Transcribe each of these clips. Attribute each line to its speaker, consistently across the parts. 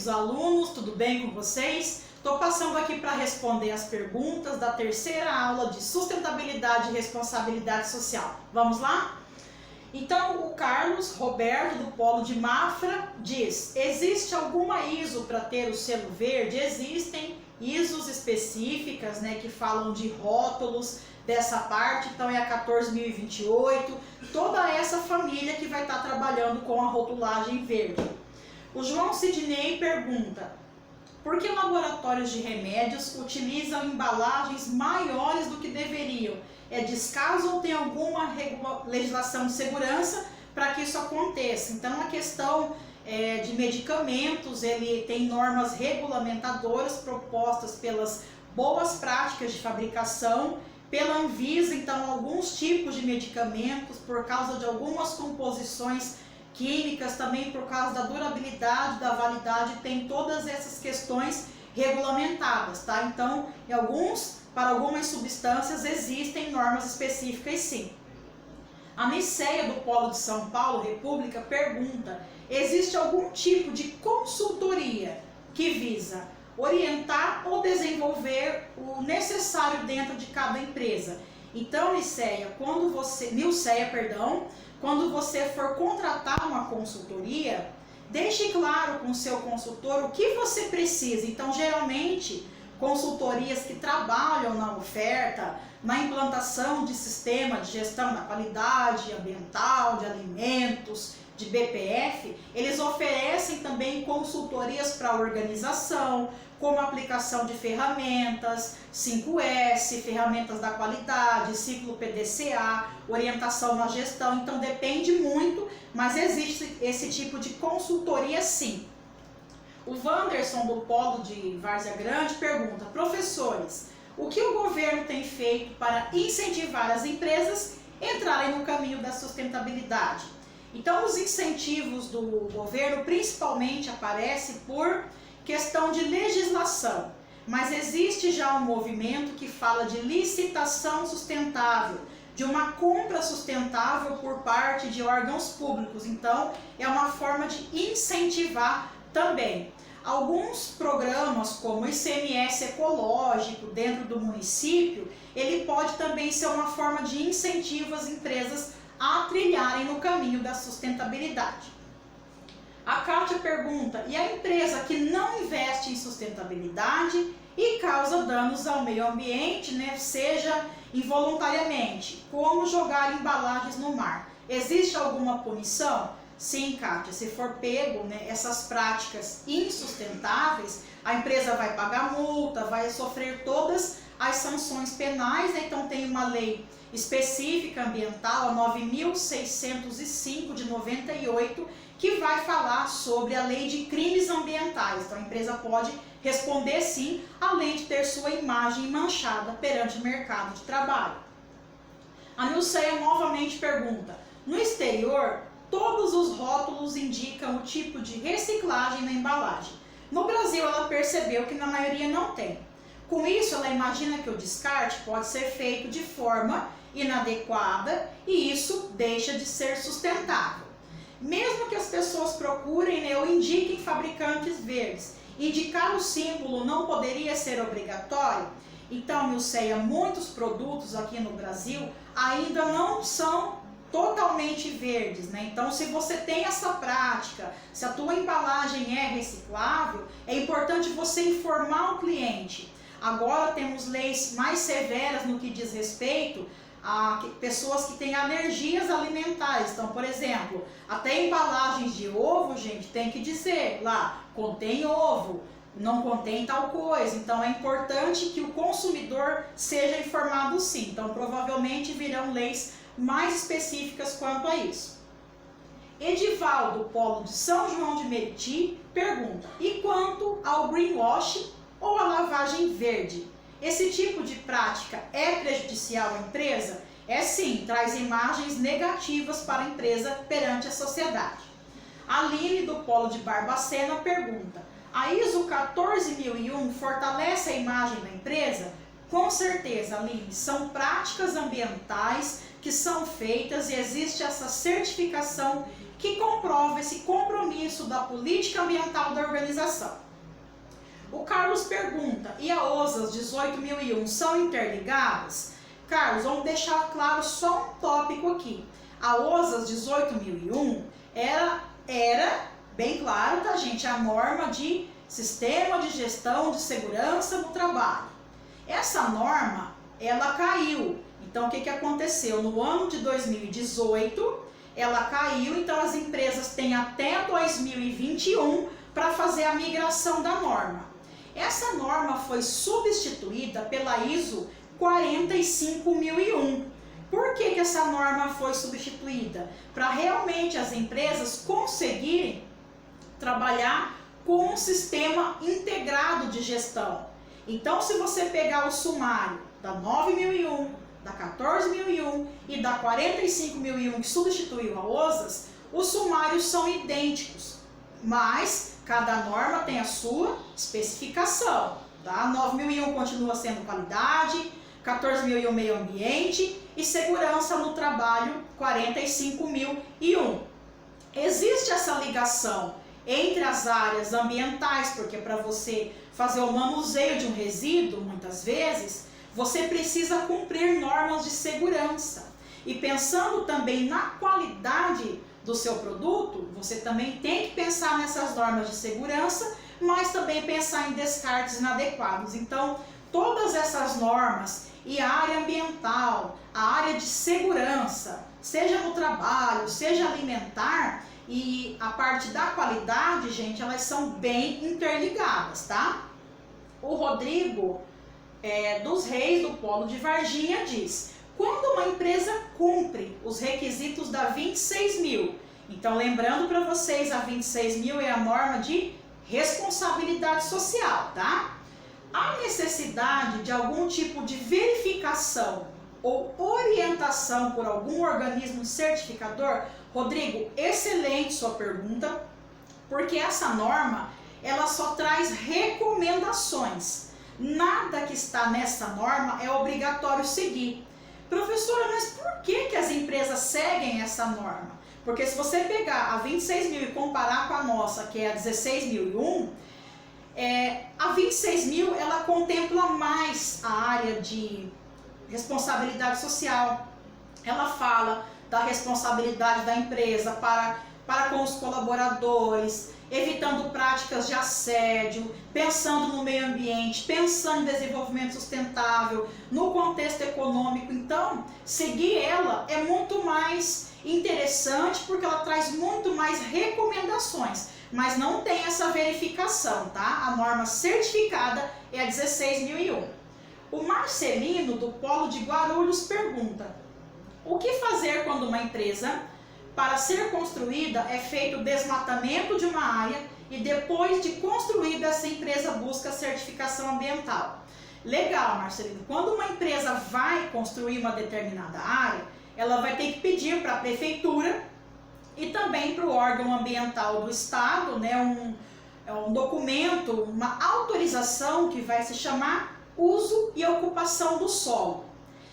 Speaker 1: queridos alunos, tudo bem com vocês? Estou passando aqui para responder as perguntas da terceira aula de sustentabilidade e responsabilidade social. Vamos lá? Então, o Carlos Roberto, do Polo de Mafra, diz: existe alguma ISO para ter o selo verde? Existem ISOs específicas, que falam de rótulos dessa parte, então é a 14028, toda essa família que vai estar trabalhando com a rotulagem verde. O João Sidney pergunta: por que laboratórios de remédios utilizam embalagens maiores do que deveriam? É descaso ou tem alguma legislação de segurança para que isso aconteça? Então, a questão de medicamentos, ele tem normas regulamentadoras propostas pelas boas práticas de fabricação, pela Anvisa. Então, alguns tipos de medicamentos, por causa de algumas composições químicas, também por causa da durabilidade, da validade, tem todas essas questões regulamentadas, tá? Então, para algumas substâncias existem normas específicas, sim. A Niceia, do Polo de São Paulo, República, pergunta: existe algum tipo de consultoria que visa orientar ou desenvolver o necessário dentro de cada empresa? Então, Nilceia, quando você for contratar uma consultoria, deixe claro com o seu consultor o que você precisa. Então, geralmente, consultorias que trabalham na oferta, na implantação de sistema de gestão da qualidade ambiental, de alimentos, de BPF, eles oferecem também consultorias para organização, como aplicação de ferramentas, 5S, ferramentas da qualidade, ciclo PDCA, orientação na gestão. Então depende muito, mas existe esse tipo de consultoria, sim. O Wanderson, do Polo de Várzea Grande, pergunta: professores, o que o governo tem feito para incentivar as empresas a entrarem no caminho da sustentabilidade? Então, os incentivos do governo principalmente aparecem por questão de legislação, mas existe já um movimento que fala de licitação sustentável, de uma compra sustentável por parte de órgãos públicos. Então, é uma forma de incentivar também. Alguns programas, como o ICMS ecológico dentro do município, ele pode também ser uma forma de incentivo às empresas a trilharem no caminho da sustentabilidade. A Kátia pergunta: e a empresa que não investe em sustentabilidade e causa danos ao meio ambiente, seja involuntariamente, como jogar embalagens no mar? Existe alguma punição? Sim, Kátia, se for pego essas práticas insustentáveis, a empresa vai pagar multa, vai sofrer todas as sanções penais, então tem uma lei específica ambiental, a 9.605 de 98, que vai falar sobre a lei de crimes ambientais. Então a empresa pode responder sim, além de ter sua imagem manchada perante o mercado de trabalho. A Nilceia novamente pergunta: no exterior, todos os rótulos indicam o tipo de reciclagem na embalagem. No Brasil, ela percebeu que na maioria não tem. Com isso, ela imagina que o descarte pode ser feito de forma inadequada e isso deixa de ser sustentável. Mesmo que as pessoas procurem ou indiquem fabricantes verdes, indicar o símbolo não poderia ser obrigatório? Então, Nilceia, muitos produtos aqui no Brasil ainda não são totalmente verdes, Então, se você tem essa prática, se a tua embalagem é reciclável, é importante você informar o cliente. Agora temos leis mais severas no que diz respeito a pessoas que têm alergias alimentares. Então, por exemplo, até embalagens de ovo, gente, tem que dizer lá: contém ovo, não contém tal coisa. Então, é importante que o consumidor seja informado, sim. Então, provavelmente virão leis mais específicas quanto a isso. Edivaldo, do Polo de São João de Meriti, pergunta: e quanto ao greenwashing ou a lavagem verde? Esse tipo de prática é prejudicial à empresa? É sim, traz imagens negativas para a empresa perante a sociedade. A Aline, do Polo de Barbacena, pergunta: a ISO 14001 fortalece a imagem da empresa? Com certeza, Aline, são práticas ambientais que são feitas e existe essa certificação que comprova esse compromisso da política ambiental da organização. O Carlos pergunta, e a OSAS 18001 são interligadas? Carlos, vamos deixar claro só um tópico aqui. A OSAS 18001 era bem claro, tá, gente, a norma de Sistema de Gestão de Segurança no Trabalho. Essa norma, ela caiu. Então, o que aconteceu? No ano de 2018, ela caiu, então as empresas têm até 2021 para fazer a migração da norma. Essa norma foi substituída pela ISO 45001. Por que essa norma foi substituída? Para realmente as empresas conseguirem trabalhar com um sistema integrado de gestão. Então, se você pegar o sumário da 9001, da 14001 e da 45001 que substituiu a OSAS, os sumários são idênticos, mas cada norma tem a sua especificação. Tá? 9001 continua sendo qualidade, 14001 meio ambiente e segurança no trabalho 45001. Existe essa ligação entre as áreas ambientais, porque para você fazer o manuseio de um resíduo, muitas vezes, você precisa cumprir normas de segurança. E pensando também na qualidade do seu produto, você também tem que pensar nessas normas de segurança, mas também pensar em descartes inadequados. Então, todas essas normas e a área ambiental, a área de segurança, seja no trabalho, seja alimentar, e a parte da qualidade, gente, elas são bem interligadas, tá? O Rodrigo dos Reis, do Polo de Varginha, diz: quando uma empresa cumpre os requisitos da 26.000, então lembrando para vocês, a 26.000 é a norma de responsabilidade social, tá? Há necessidade de algum tipo de verificação ou orientação por algum organismo certificador? Rodrigo, excelente sua pergunta, porque essa norma, ela só traz recomendações. Nada que está nessa norma é obrigatório seguir. Professora, mas por que as empresas seguem essa norma? Porque se você pegar a 26.000 e comparar com a nossa, que é a 16.001, a 26.000 ela contempla mais a área de responsabilidade social. Ela fala da responsabilidade da empresa para com os colaboradores, evitando práticas de assédio, pensando no meio ambiente, pensando em desenvolvimento sustentável, no contexto econômico. Então, seguir ela é muito mais interessante porque ela traz muito mais recomendações, mas não tem essa verificação, tá? A norma certificada é a 16.001. O Marcelino, do Polo de Guarulhos, pergunta: o que fazer quando uma empresa, para ser construída, é feito o desmatamento de uma área e depois de construída essa empresa busca certificação ambiental? Legal, Marcelino. Quando uma empresa vai construir uma determinada área, ela vai ter que pedir para a prefeitura e também para o órgão ambiental do estado, né, um documento, uma autorização que vai se chamar uso e ocupação do solo.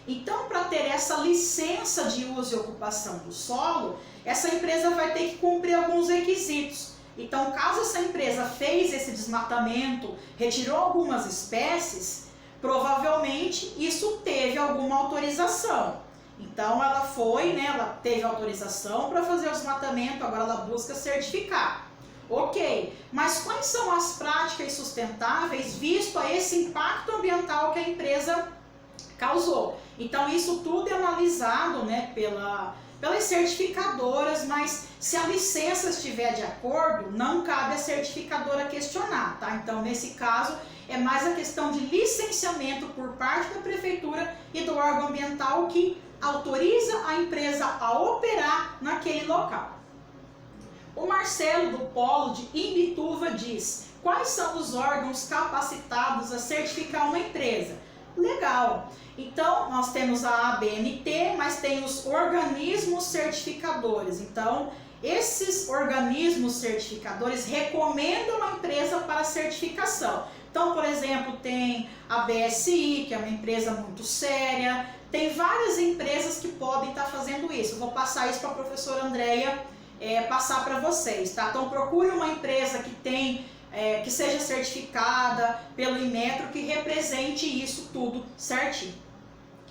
Speaker 1: Então, para ter essa licença de uso e ocupação do solo, essa empresa vai ter que cumprir alguns requisitos. Então, caso essa empresa fez esse desmatamento, retirou algumas espécies, provavelmente isso teve alguma autorização. Então, ela foi, né, ela teve autorização para fazer o desmatamento, agora ela busca certificar. Ok, mas quais são as práticas sustentáveis visto a esse impacto ambiental que a empresa causou? Então, isso tudo é analisado, né, pelas certificadoras, mas se a licença estiver de acordo, não cabe a certificadora questionar, tá? Então, nesse caso, é mais a questão de licenciamento por parte da prefeitura e do órgão ambiental que autoriza a empresa a operar naquele local. O Marcelo, do Polo de Imbituva, diz: quais são os órgãos capacitados a certificar uma empresa? Legal! Então, nós temos a ABNT, mas tem os organismos certificadores. Então, esses organismos certificadores recomendam a empresa para certificação. Então, por exemplo, tem a BSI, que é uma empresa muito séria, tem várias empresas que podem estar fazendo isso. Eu vou passar isso para a professora Andréia passar para vocês, tá? Então, procure uma empresa que tem, que seja certificada pelo Inmetro, que represente isso tudo certinho.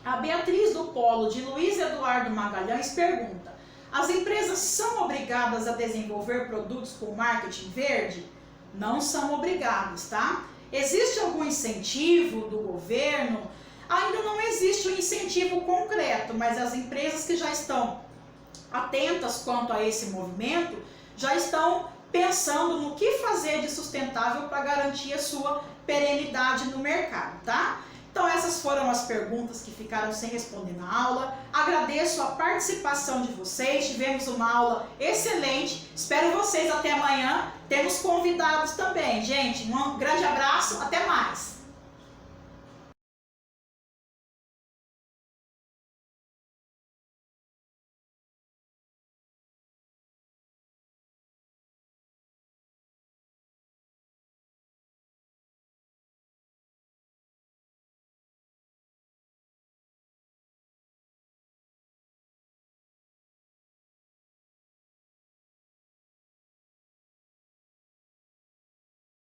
Speaker 1: A Beatriz do Polo, de Luiz Eduardo Magalhães, pergunta: as empresas são obrigadas a desenvolver produtos com marketing verde? Não são obrigadas, tá? Existe algum incentivo do governo? Ainda não existe um incentivo concreto, mas as empresas que já estão atentas quanto a esse movimento já estão pensando no que fazer de sustentável para garantir a sua perenidade no mercado, tá? Então essas foram as perguntas que ficaram sem responder na aula. Agradeço a participação de vocês, tivemos uma aula excelente. Espero vocês até amanhã. Temos convidados também, gente. Um grande abraço, até mais!